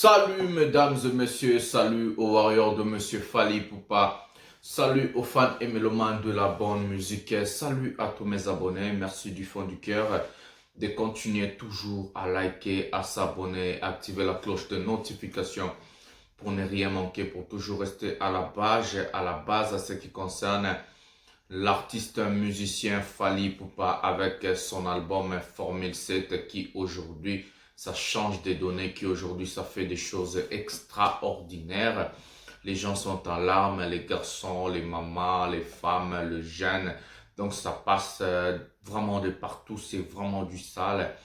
Salut mesdames et messieurs, salut aux warriors de Monsieur Fally Ipupa, salut aux fans et mélomanes de la bonne musique, salut à tous mes abonnés, merci du fond du cœur de continuer toujours à liker, à s'abonner, activer la cloche de notification pour ne rien manquer, pour toujours rester à la base à ce qui concerne l'artiste musicien Fally Ipupa avec son album Formule 7 qui aujourd'hui ça change des données, qui aujourd'hui ça fait des choses extraordinaires. Les gens sont en larmes, les garçons, les mamans, les femmes, les jeunes. Donc ça passe vraiment de partout, c'est vraiment du sale.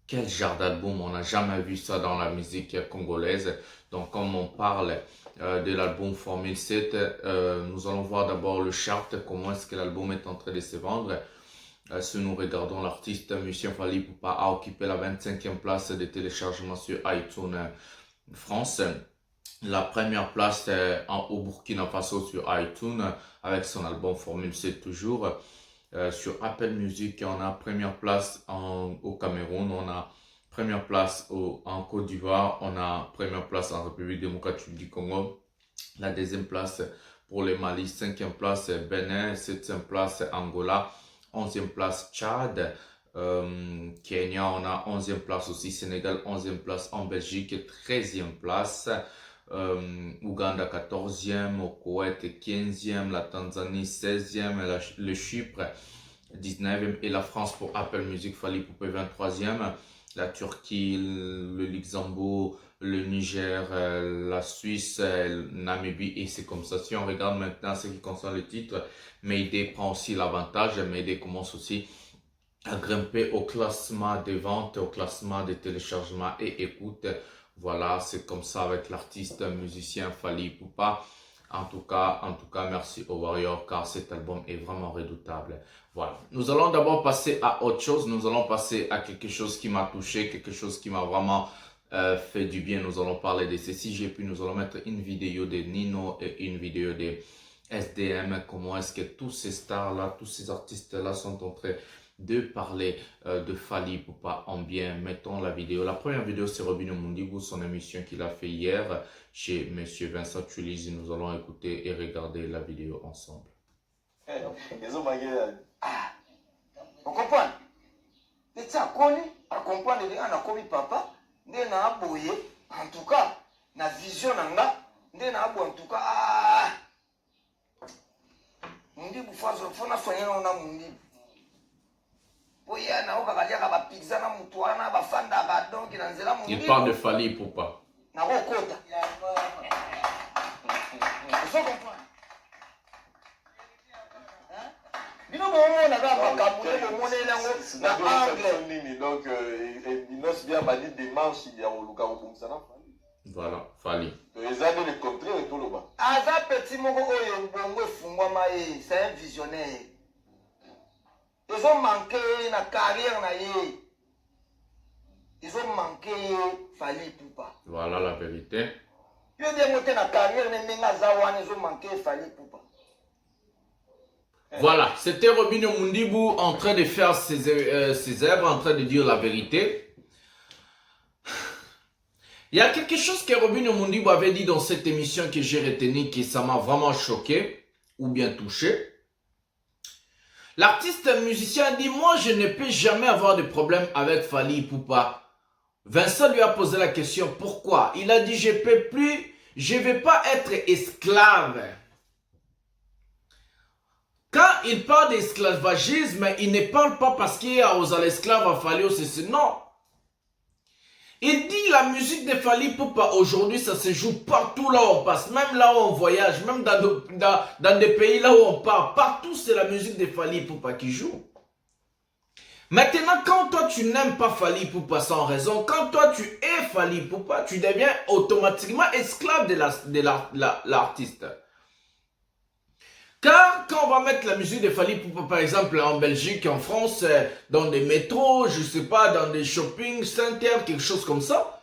Quel genre d'album, on n'a jamais vu ça dans la musique congolaise. Donc comme on parle de l'album Formule 7, nous allons voir d'abord le chart, comment est-ce que l'album est en train de se vendre. Si nous regardons l'artiste musicien Fally Ipupa a occupé la 25e place de téléchargement sur iTunes France. La première place au Burkina Faso sur iTunes avec son album Formule 7 toujours. Sur Apple Music, on a première place au Cameroun, on a première place en Côte d'Ivoire, on a première place en République démocratique du Congo. La deuxième place pour le Mali, cinquième place Bénin, septième place Angola. 11e place Tchad, Kenya, on a 11e place aussi, Sénégal 11e place en Belgique, 13e place, Ouganda 14e, au Koweït 15e, la Tanzanie 16e, le Chypre 19e et la France pour Apple Music Fally Ipupa 23e, la Turquie, le Luxembourg, le Niger, la Suisse, Namibie et c'est comme ça. Si on regarde maintenant ce qui concerne le titre, Mayday prend aussi l'avantage. Mayday commence aussi à grimper au classement des ventes, au classement des téléchargements et écoute. Voilà, c'est comme ça avec l'artiste musicien Fally Ipupa. En tout cas, merci aux Warriors car cet album est vraiment redoutable. Voilà. Nous allons d'abord passer à autre chose. Nous allons passer à quelque chose qui m'a touché, quelque chose qui m'a vraiment fait du bien. Nous allons parler de ceci, puis nous allons mettre une vidéo de Nino et une vidéo de SDM. Comment est-ce que tous ces stars-là, tous ces artistes-là sont en train de parler de Fally Ipupa en bien. Mettons la vidéo. La première vidéo, c'est Robin Omundibu, son émission qu'il a fait hier chez Monsieur Vincent Tulizi. Nous allons écouter et regarder la vidéo ensemble. On comprend? Et ça, on comprend que papa, en tout cas, la vision, en tout cas, mundi bufazo fona fanya na mundi oya na okakalia ka ba pizza na mutwana ba fanda ba donc na nzela mundi. Il parle de Fally Ipupa. Na kokota. Vous comprenez? Bino bomo na ba makamune bomo na anglais. Donc il nous bien ba dit démarche ya oluka obumsa na Fally. Voilà, Fally. Les années le contraire et tout le bas. Aza petit moko oyo bongo fungwama c'est un visionnaire. Ils ont manqué na carrière na ye. Ils ont manqué Fally Ipupa. Voilà la vérité. Yo de monter na carrière na menga zawana ils ont manqué Fally Ipupa. Voilà, c'était Robin Omundibu en train de faire ses œuvres, en train de dire la vérité. Il y a quelque chose que Robin Omundibu avait dit dans cette émission que j'ai retenu, que ça m'a vraiment choqué, ou bien touché. L'artiste musicien a dit, moi je ne peux jamais avoir de problème avec Fally Ipupa. Vincent lui a posé la question, pourquoi? Il a dit, je ne vais pas être esclave. Quand il parle d'esclavagisme, il ne parle pas parce qu'il y a aux esclaves à Fally aussi, non. Il dit la musique de Fally Ipupa aujourd'hui ça se joue partout là où on passe, même là où on voyage, même dans des pays là où on part, partout c'est la musique de Fally Ipupa qui joue. Maintenant quand toi tu n'aimes pas Fally Ipupa sans raison, quand toi tu es Fally Ipupa, tu deviens automatiquement esclave de l'artiste. Car quand on va mettre la musique de Fally Ipupa par exemple en Belgique, en France, dans des métros, je sais pas, dans des shopping centers, quelque chose comme ça,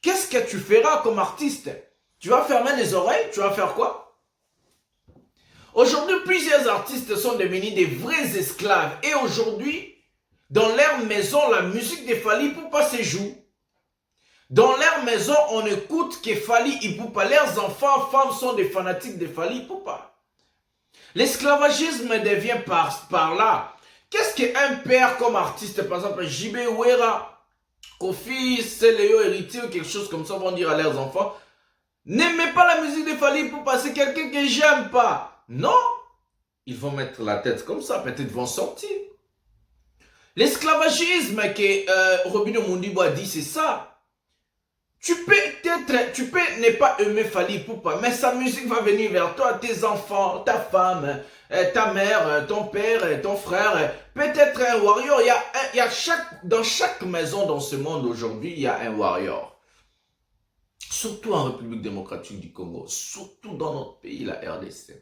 qu'est-ce que tu feras comme artiste? Tu vas fermer les oreilles, tu vas faire quoi? Aujourd'hui, plusieurs artistes sont devenus des vrais esclaves et aujourd'hui, dans leur maison, la musique de Fally Ipupa se joue. Dans leur maison, on écoute que Fally Ipupa, leurs enfants, femmes sont des fanatiques de Fally Ipupa. L'esclavagisme devient par là. Qu'est-ce qu'un père comme artiste, par exemple, JB Wera, Kofi, Seléo, Héritier ou quelque chose comme ça, vont dire à leurs enfants, n'aimez pas la musique de Fally Ipupa, c'est quelqu'un que j'aime pas. Non, ils vont mettre la tête comme ça, peut-être vont sortir. L'esclavagisme que Robino Mondibo a dit, c'est ça. Tu peux ne pas aimer Fally Ipupa, mais sa musique va venir vers toi, tes enfants, ta femme, ta mère, ton père, ton frère, peut-être un warrior. Dans chaque maison dans ce monde aujourd'hui, il y a un warrior. Surtout en République démocratique du Congo, surtout dans notre pays, la RDC.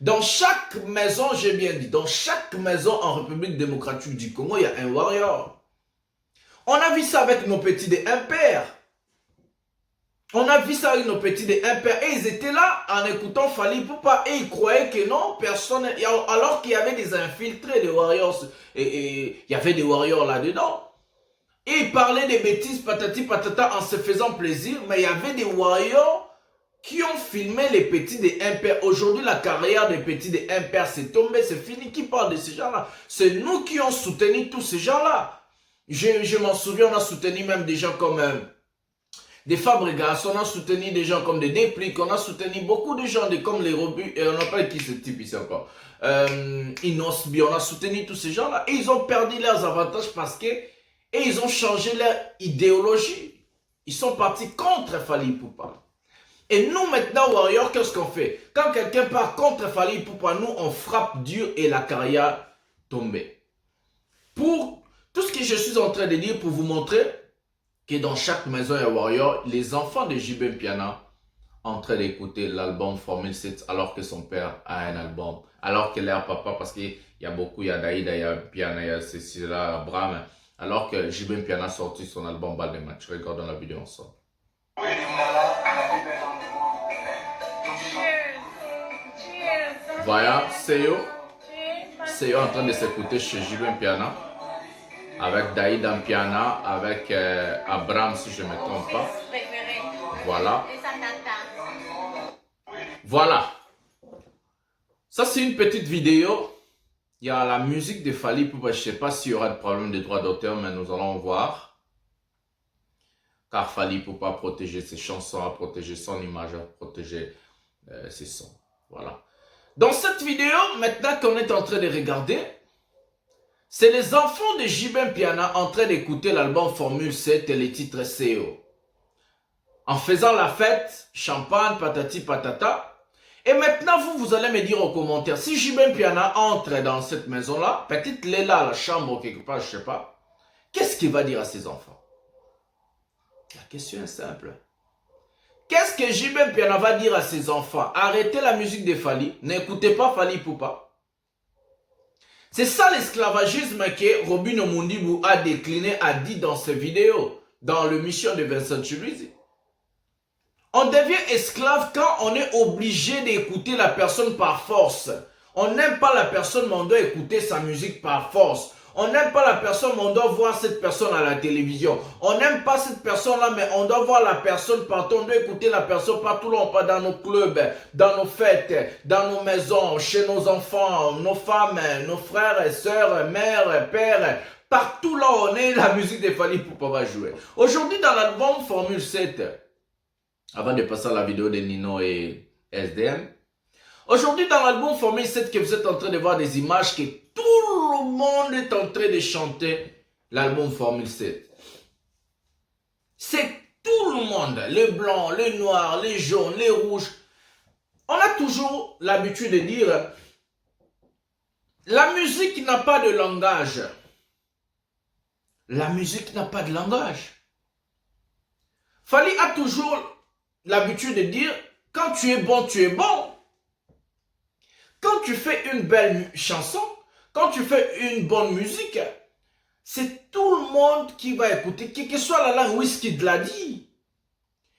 Dans chaque maison, j'ai bien dit, dans chaque maison en République démocratique du Congo, il y a un warrior. On a vu ça avec nos petits des impairs. On a vu ça avec nos petits des impairs. Et ils étaient là en écoutant Fally Ipupa. Et ils croyaient que non, personne... Alors qu'il y avait des infiltrés, des warriors. Et il y avait des warriors là-dedans. Et ils parlaient des bêtises, patati patata, en se faisant plaisir. Mais il y avait des warriors qui ont filmé les petits des impairs. Aujourd'hui, la carrière des petits des impairs, c'est tombé, c'est fini. Qui parle de ces gens-là? C'est nous qui ont soutenu tous ces gens-là. Je m'en souviens, on a soutenu même des gens comme... des Fabregas, on a soutenu des gens comme des Dépliques, on a soutenu beaucoup de gens comme les Robus, et on n'a pas qui ce type ici encore. Inosbi, on a soutenu tous ces gens-là, et ils ont perdu leurs avantages parce que, et ils ont changé leur idéologie. Ils sont partis contre Fally Ipupa. Et nous maintenant, Warrior, qu'est-ce qu'on fait? Quand quelqu'un part contre Fally Ipupa, nous on frappe dur et la carrière tombe. Pour tout ce que je suis en train de dire, pour vous montrer que dans chaque maison il y a Warrior, les enfants de JB Mpiana en train d'écouter l'album Formule 7 alors que son père a un album, alors que leur papa, parce qu'il y a beaucoup, il y a Daïda, il y a Mpiana, il y a Cécilia, Abraham, alors que JB Mpiana a sorti son album Balle de match. Regardons la vidéo ensemble. Voilà, Seyo en train de s'écouter chez JB Mpiana, avec Daïda Mpiana, avec Abraham si je ne me trompe pas. Voilà. Voilà. Ça c'est une petite vidéo. Il y a la musique de Fally Ipupa. Je ne sais pas s'il y aura de problème de droit d'auteur, mais nous allons voir. Car Fally Ipupa a protégé ses chansons, a protégé son image, a protégé ses sons. Voilà. Dans cette vidéo, maintenant qu'on est en train de regarder, c'est les enfants de JB Mpiana en train d'écouter l'album Formule 7 et les titres CEO. En faisant la fête, champagne, patati patata. Et maintenant, vous allez me dire aux commentaires, si JB Mpiana entre dans cette maison-là, peut-être il est là, la chambre quelque part, je ne sais pas, qu'est-ce qu'il va dire à ses enfants? La question est simple. Qu'est-ce que JB Mpiana va dire à ses enfants? Arrêtez la musique de Fally, n'écoutez pas Fally Ipupa. C'est ça l'esclavagisme que Robino Mondibo a décliné, a dit dans ses vidéos, dans l'émission de Vincent Chiluizi. On devient esclave quand on est obligé d'écouter la personne par force. On n'aime pas la personne, mais on doit écouter sa musique par force. On n'aime pas la personne, mais on doit voir cette personne à la télévision. On n'aime pas cette personne-là, mais on doit voir la personne partout. On doit écouter la personne partout, là, pas dans nos clubs, dans nos fêtes, dans nos maisons, chez nos enfants, nos femmes, nos frères et sœurs, mères, pères. Partout là où on est, la musique de Fally Ipupa va jouer. Aujourd'hui, dans l'album Formule 7, avant de passer à la vidéo de Nino et SDM, aujourd'hui, dans l'album Formule 7 que vous êtes en train de voir des images que tout le monde est en train de chanter l'album Formule 7. C'est tout le monde, les blancs, les noirs, les jaunes, les rouges. On a toujours l'habitude de dire, la musique n'a pas de langage. La musique n'a pas de langage. Fally a toujours l'habitude de dire, quand tu es bon, tu es bon. Quand tu fais une belle chanson, quand tu fais une bonne musique, c'est tout le monde qui va écouter, quelle que soit la langue. Wizkid l'a dit.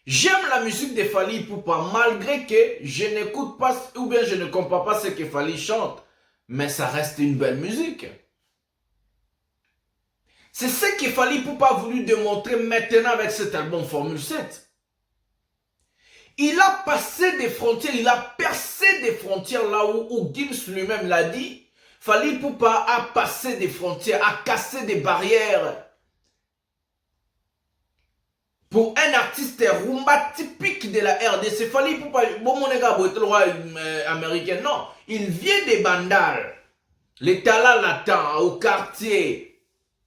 J'aime la musique de Fally Ipupa, malgré que je n'écoute pas, ou bien je ne comprends pas ce que Fally chante. Mais ça reste une belle musique. C'est ce que Fally Ipupa a voulu démontrer maintenant avec cet album Formule 7. Il a passé des frontières, il a percé des frontières là où Gims lui-même l'a dit. Fally Ipupa a passé des frontières, a cassé des barrières. Pour un artiste rumba typique de la RDC, Fally Ipupa, bon mon gars, roi américain, non, il vient des Bandal, les talents latents, au quartier.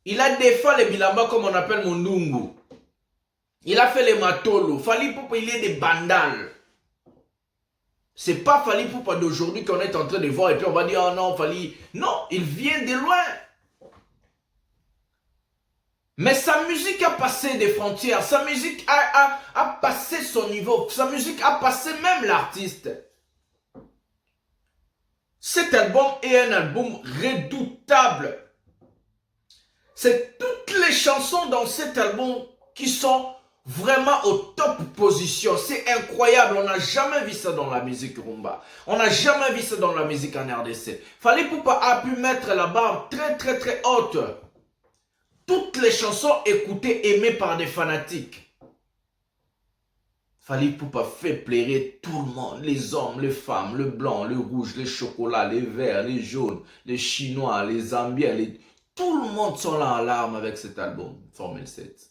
Il a défait les Bilamba comme on appelle Mundungu. Il a fait les Matolo. Fally Ipupa, il est des Bandal. C'est pas Fally Ipupa d'aujourd'hui qu'on est en train de voir et puis on va dire, oh non, Fally. Non, il vient de loin. Mais sa musique a passé des frontières, sa musique a passé son niveau, sa musique a passé même l'artiste. Cet album est un album redoutable. C'est toutes les chansons dans cet album qui sont vraiment au top position. C'est incroyable, on n'a jamais vu ça dans la musique rumba. On n'a jamais vu ça dans la musique en RDC. Fally Ipupa a pu mettre la barre très haute. Toutes les chansons écoutées, aimées par des fanatiques. Fally Ipupa fait plairer tout le monde. Les hommes, les femmes, le blanc, le rouge, les chocolats, les verts, les jaunes, les chinois, les zambiens. Tout le monde sont là en larmes avec cet album, Formule 7.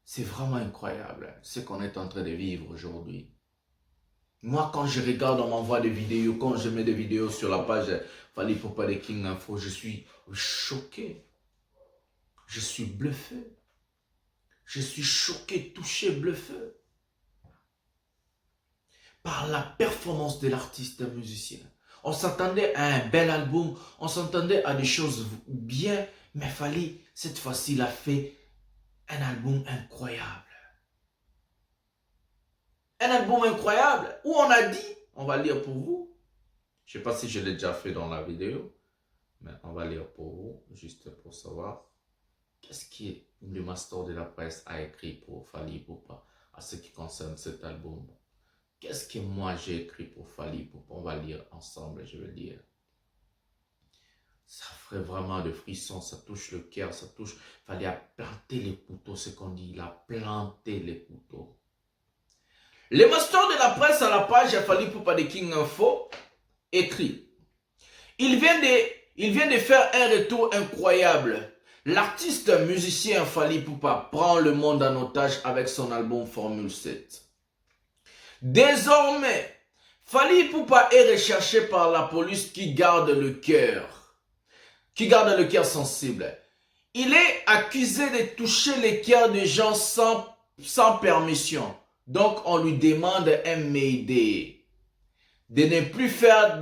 C'est vraiment incroyable hein, ce qu'on est en train de vivre aujourd'hui. Moi, quand je regarde, on m'envoie des vidéos, quand je mets des vidéos sur la page Fally Ipupa de King Info, je suis choqué. Je suis bluffé. Je suis choqué, touché, bluffé. Par la performance de l'artiste musicien. On s'attendait à un bel album, on s'attendait à des choses bien, mais Fally, cette fois-ci, il a fait un album incroyable. Un album incroyable où on a dit, on va lire pour vous. Je ne sais pas si je l'ai déjà fait dans la vidéo, mais on va lire pour vous, juste pour savoir qu'est-ce que le master de la presse a écrit pour Fally Ipupa à ce qui concerne cet album. Qu'est-ce que moi j'ai écrit pour Fally Ipupa? On va lire ensemble, je vais lire. Ça ferait vraiment de frissons, ça touche le cœur, ça touche. Fallait planter les couteaux, c'est qu'on dit, il a planté les couteaux. Le master de la presse à la page Fally Ipupa de King Info écrit: il vient de faire un retour incroyable. L'artiste musicien Fally Ipupa prend le monde en otage avec son album Formule 7. Désormais, Fally Ipupa est recherché par la police qui garde le cœur sensible. Il est accusé de toucher les cœurs des gens sans permission. Donc, on lui demande un mayday. De ne plus faire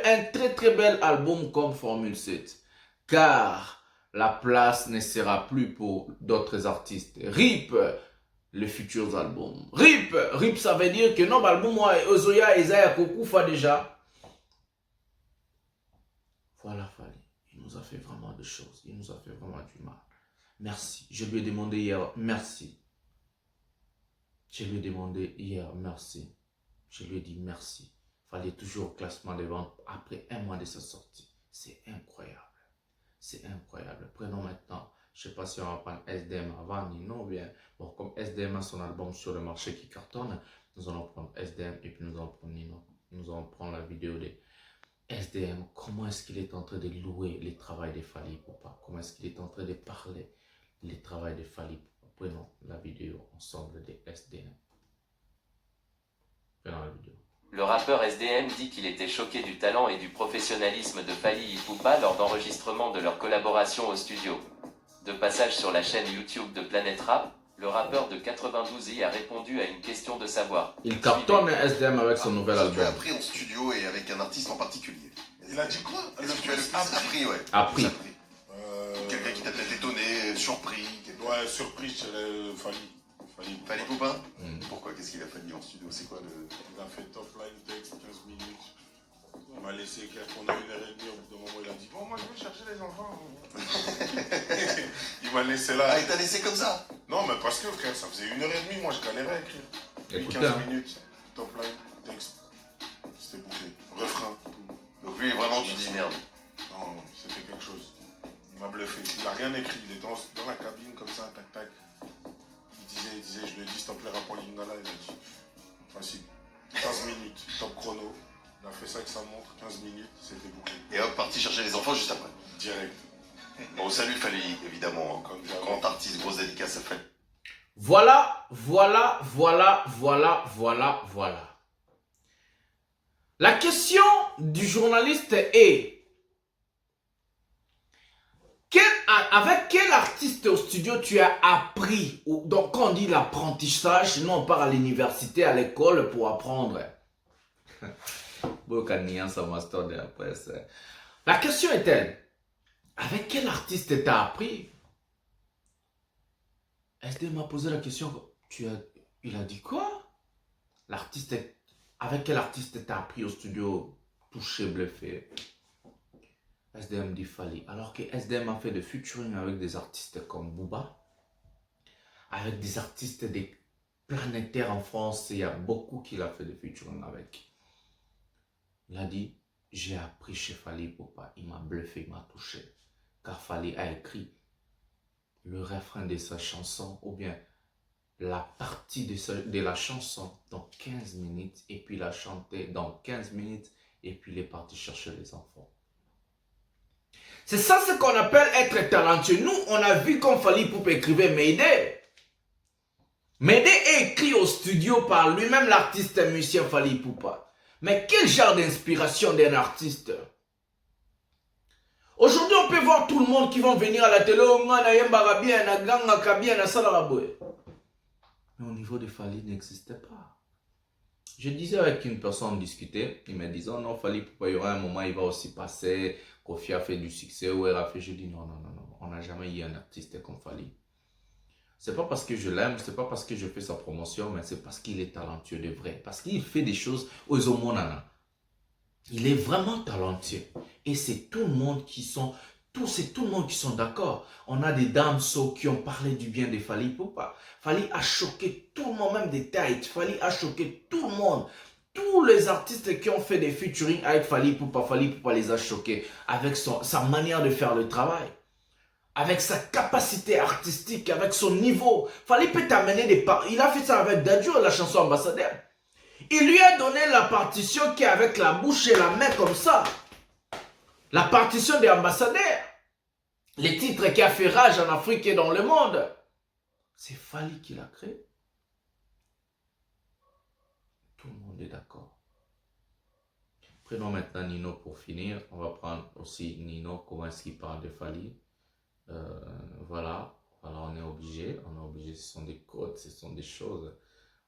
un très bel album comme Formule 7. Car la place ne sera plus pour d'autres artistes. RIP les futurs albums. RIP ça veut dire que non, l'album moi, Ozoya, Isaiah, Kokufa déjà. Voilà, Fally. Il nous a fait vraiment de choses. Il nous a fait vraiment du mal. Merci. Je lui ai demandé hier, merci. Je lui ai demandé hier, merci. Je lui ai dit merci. Fallait toujours au classement des ventes après un mois de sa sortie. C'est incroyable. C'est incroyable. Prenons maintenant, je ne sais pas si on va prendre SDM avant ni non, bien. Bon, comme SDM a son album sur le marché qui cartonne, nous allons prendre SDM et puis nous allons prendre Nino. Nous allons prendre la vidéo de SDM. Comment est-ce qu'il est en train de louer le travail de Fally Ipupa? Comment est-ce qu'il est en train de parler le travail de Fally Ipupa? Prenons la vidéo ensemble de SDM. Prenons la vidéo. Le rappeur SDM dit qu'il était choqué du talent et du professionnalisme de Fally Ipupa lors d'enregistrement de leur collaboration au studio. De passage sur la chaîne YouTube de Planète Rap, le rappeur de 92 a répondu à une question de savoir. Il cartonne SDM avec son nouvel album. Tu as appris en studio et avec un artiste en particulier. Il a dit quoi? Est-ce que tu as le plus appris, ouais. Appris. Quelqu'un qui t'a peut-être étonné, surpris. Ouais, surprise, Fally. Fally Ipupa. Pourquoi? Qu'est-ce qu'il a fallu en studio? C'est quoi le... Il a fait top line texte, 15 minutes. On m'a laissé qu'on a 1h30, au bout d'un moment il a dit bon moi je vais chercher les enfants. Il m'a laissé là. Ah, il t'a laissé comme ça? Non mais parce que frère, ça faisait 1h30, moi je galérais à écrire. Écoutez, 15 hein. minutes, top line, texte. C'était bouclé. Refrain, tout. Donc lui, vraiment, tu dis merde. Non, c'était quelque chose. Il m'a bluffé. Il n'a rien écrit. Il est dans la cabine comme ça, tac tac. Il disait, je lui ai dit, s'il te plaît, rapport Lingala. Il a dit, facile. 15 minutes, top chrono. Il a fait ça avec sa montre, 15 minutes, c'était bouclé. Et hop, parti chercher les enfants juste après. Direct. Bon, salut Fali, évidemment. Grand artiste, grosse dédicace à Fali. Voilà. La question du journaliste est avec quel artiste au studio tu as appris? Donc quand on dit l'apprentissage, nous on part à l'université, à l'école pour apprendre. La question est-elle, avec quel artiste tu as appris? SD m'a posé la question, il a dit quoi? Avec quel artiste tu as appris au studio? Touché, bluffé. SDM dit Fali. Alors que SDM a fait des featuring avec des artistes comme Booba, avec des artistes des planétaires en France, il y a beaucoup qu'il a fait des featuring avec. Il a dit, j'ai appris chez Fali Poupa. Il m'a bluffé, il m'a touché. Car Fali a écrit le refrain de sa chanson ou bien la partie de la chanson dans 15 minutes et puis il a chanté dans 15 minutes et puis il est parti chercher les enfants. C'est ça ce qu'on appelle être talentueux. Nous, on a vu comme Fali Poupa écrivait Mayday. Mayday est écrit au studio par lui-même l'artiste musicien Fali Poupa. Mais quel genre d'inspiration d'un artiste? Aujourd'hui, on peut voir tout le monde qui vont venir à la télé. Mais au niveau de Fali, il n'existait pas. Je disais avec une personne discuter, il me disait non, Fali Poupa, il y aura un moment, il va aussi passer. Kofi a fait du succès, ou elle a fait. Je dis non, on n'a jamais eu un artiste comme Fali. C'est pas parce que je l'aime, c'est pas parce que je fais sa promotion, mais c'est parce qu'il est talentueux de vrai. Parce qu'il fait des choses aux homonana. Il est vraiment talentueux. Et c'est tout le monde qui sont, c'est tout le monde qui sont d'accord. On a des dames qui ont parlé du bien de Fali Poupa. Fali a choqué tout le monde, même des têtes. Fali a choqué tout le monde. Tous les artistes qui ont fait des featuring avec Fali Poupa les a choqués. Avec sa manière de faire le travail. Avec sa capacité artistique, avec son niveau. Fali peut t'amener des parts. Il a fait ça avec Dadju, la chanson Ambassadeur. Il lui a donné la partition qui est avec la bouche et la main comme ça. La partition des ambassadeurs. Les titres qui a fait rage en Afrique et dans le monde. C'est Fali qui l'a créé. Tout le monde est d'accord. Prenons maintenant Nino pour finir. On va prendre aussi Nino, comment est-ce qu'il parle de Fali. Voilà, on est obligé, ce sont des codes, ce sont des choses.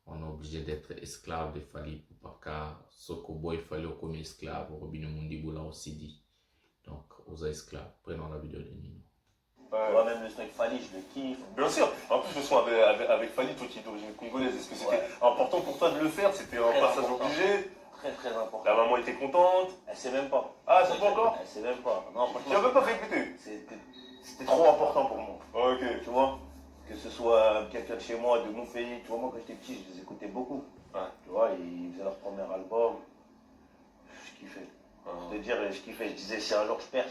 On est obligé d'être esclave de Fali Poupa, car Sokobo il fallait comme esclave, Robin Mundibu l'a aussi dit. Donc, aux esclaves, prenons la vidéo de Nino. Moi-même, le son avec Fali, je le kiffe. Bien sûr. En plus, le son avec Fali, toi qui es d'origine congolaise, est-ce que c'était important pour toi de le faire? C'était un passage obligé? Très important. La maman était contente? Elle sait même pas. Ah, elle sait pas encore? Elle sait même pas. Non, franchement. Tu n'as même pas fait écouter? C'était trop important pour moi. Ok. Tu vois? Que ce soit quelqu'un de chez moi, de mon pays. Tu vois, moi, quand j'étais petit, je les écoutais beaucoup. Ouais. Tu vois, ils faisaient leur premier album. Je kiffais. Pour te dire, je kiffais. Je disais, si un jour je perds,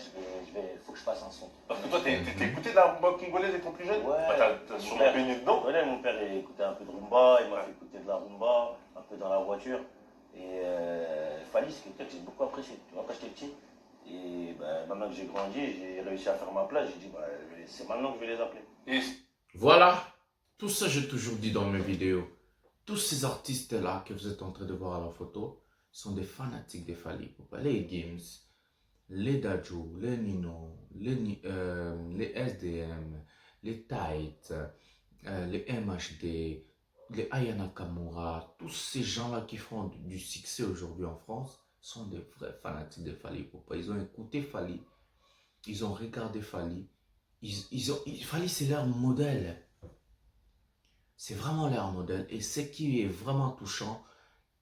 faut que je fasse un son. Parce que toi, t'es écouté de la rumba congolaise étant plus jeune? Ouais. T'as sûrement baigné dedans? Ouais, mon père il écoutait un peu de rumba, il m'a fait écouter de la rumba, un peu dans la voiture. Et Fali, c'est quelqu'un que j'ai beaucoup apprécié. Tu vois, quand j'étais petit. Et maintenant que j'ai grandi, j'ai réussi à faire ma place, j'ai dit, c'est maintenant que je vais les appeler. Voilà, tout ça j'ai toujours dit dans mes vidéos. Tous ces artistes-là que vous êtes en train de voir à la photo sont des fanatiques de Fali Poupa. Les Gims, les Dadju, les Nino, les SDM, les Tight, les MHD, les Aya Nakamura, tous ces gens-là qui font du succès aujourd'hui en France sont des vrais fanatiques de Fali Poupa. Ils ont écouté Fali, ils ont regardé Fali, Fali c'est leur modèle. C'est vraiment leur modèle. Et ce qui est vraiment touchant,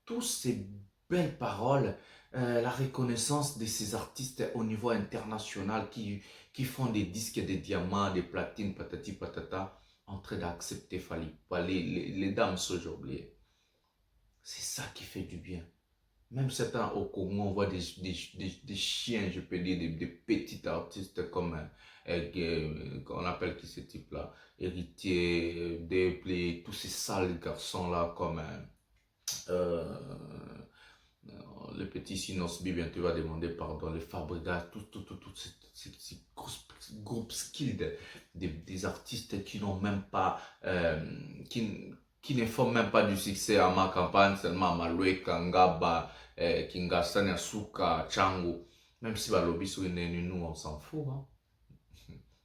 toutes ces belles paroles, la reconnaissance de ces artistes au niveau international qui font des disques, des diamants, des platines, patati patata, en train d'accepter Fali. Les dames sont oubliées. C'est ça qui fait du bien. Même certains au Congo, on voit des chiens, je peux dire, des petits artistes comme, qu'on appelle qui ce type-là, Héritier, Déplé, tous ces sales garçons-là comme euh, le petit Sinosbi, bien tu vas demander pardon, les Fabregas, tout ces groupes skilled, des artistes qui n'ont même pas, qui ne font même pas du succès à ma campagne, seulement à Maloué, Kangaba, Kingasane, Asuka, Chango. Même si Balobi sur une nous, on s'en fout. Hein.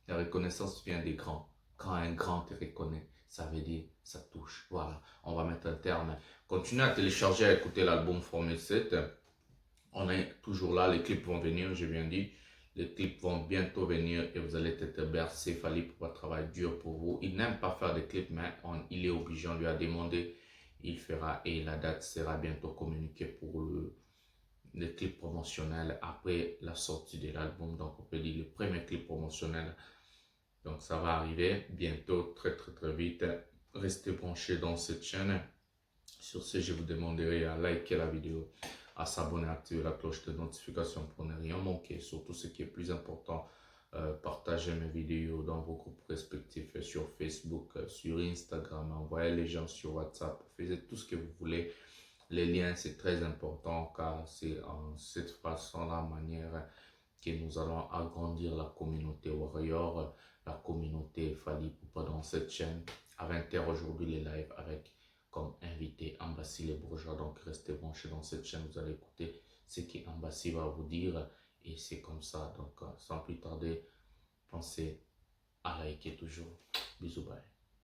La reconnaissance vient des grands. Quand un grand te reconnaît, ça veut dire ça touche. Voilà, on va mettre un terme. Continuez à télécharger, à écouter l'album Formule 7. On est toujours là, les clips vont venir, je viens dit. Les clips vont bientôt venir et vous allez être bercé. Fally Ipupa travaille dur pour vous. Il n'aime pas faire des clips, mais il est obligé, on lui a demandé. Il fera et la date sera bientôt communiquée pour le clip promotionnel après la sortie de l'album. Donc on peut dire le premier clip promotionnel. Donc ça va arriver bientôt, très vite. Restez branchés dans cette chaîne. Sur ce, je vous demanderai à liker la vidéo, à s'abonner, à activer la cloche de notification pour ne rien manquer. Surtout ce qui est plus important, partagez mes vidéos dans vos groupes respectifs sur Facebook, sur Instagram, envoyez les gens sur WhatsApp, faites tout ce que vous voulez. Les liens, c'est très important car c'est en cette façon, la manière que nous allons agrandir la communauté Warrior, la communauté Fally Ipupa dans cette chaîne. À 20h aujourd'hui, les lives avec comme invité Ambassi les Bourgeois. Donc restez branchés dans cette chaîne, vous allez écouter ce qu'Ambassi va vous dire et c'est comme ça. Donc sans plus tarder, pensez à liker toujours. Bisous, bye.